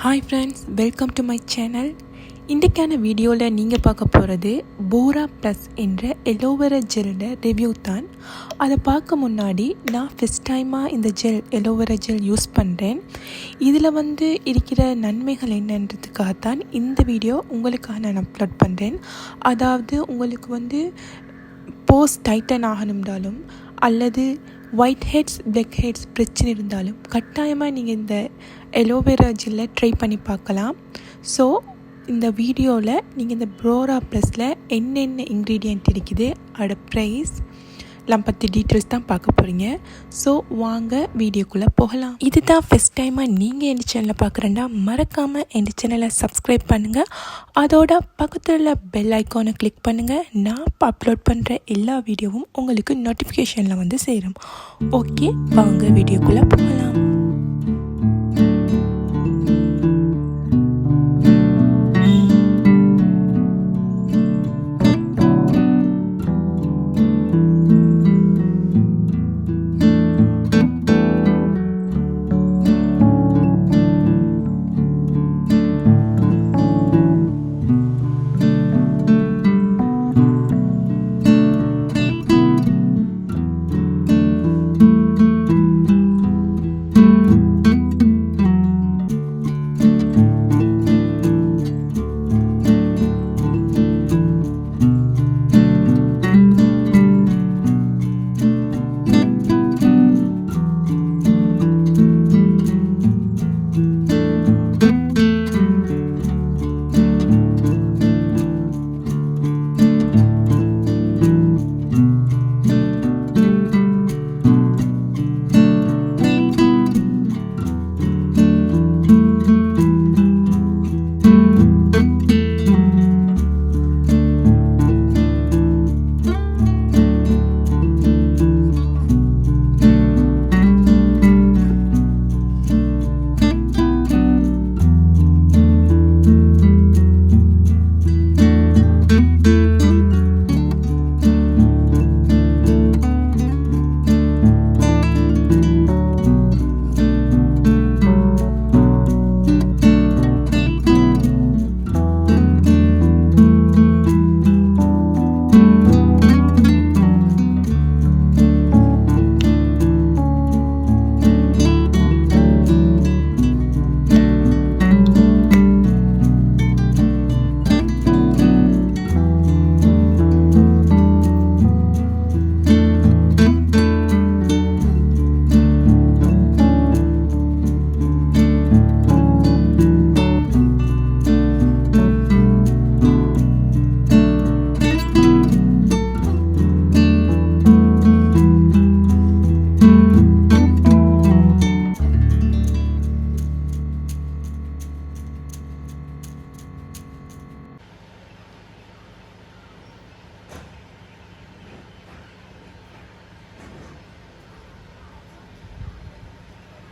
Hi friends, welcome to my channel. இன்றைக்கான வீடியோவில் நீங்கள் பார்க்க போகிறது போரா ப்ளஸ் என்ற Aloe Vera ஜெல்லோட ரிவ்யூ தான். அதை பார்க்க முன்னாடி நான் ஃபஸ்ட் டைமாக இந்த Aloe Vera ஜெல் யூஸ் பண்ணுறேன். இதில் இருக்கிற நன்மைகள் என்னன்றதுக்காகத்தான் இந்த வீடியோ உங்களுக்காக நான் அப்லோட் பண்ணுறேன். அதாவது உங்களுக்கு போஸ் டைட்டன் ஆகணும்னாலும் அல்லது ஒயிட் ஹெட்ஸ் பிளாக் ஹெட்ஸ் பிரச்சனை இருந்தாலும் கட்டாயமாக நீங்கள் இந்த Aloe Vera ஜெல்லை ட்ரை பண்ணி பார்க்கலாம். ஸோ இந்த வீடியோவில் நீங்கள் இந்த போரா ப்ளஸில் என்னென்ன இன்க்ரீடியன்ட் இருக்குது, அதோட ப்ரைஸ் எல்லாம் பற்றி டீட்டெயில்ஸ் தான் பார்க்க போகிறீங்க. ஸோ வாங்க வீடியோக்குள்ளே போகலாம். இது தான் ஃபஸ்ட் டைமாக நீங்கள் என் சேனலை பார்க்குறேன்னா மறக்காமல் என் சேனலை சப்ஸ்கிரைப் பண்ணுங்கள். அதோட பக்கத்தில் உள்ள பெல் ஐக்கானை கிளிக் பண்ணுங்கள். நான் இப்போ அப்லோட் பண்ணுற எல்லா வீடியோவும் உங்களுக்கு நோட்டிஃபிகேஷனில் சேரும். ஓகே, வாங்க வீடியோக்குள்ளே போகலாம்.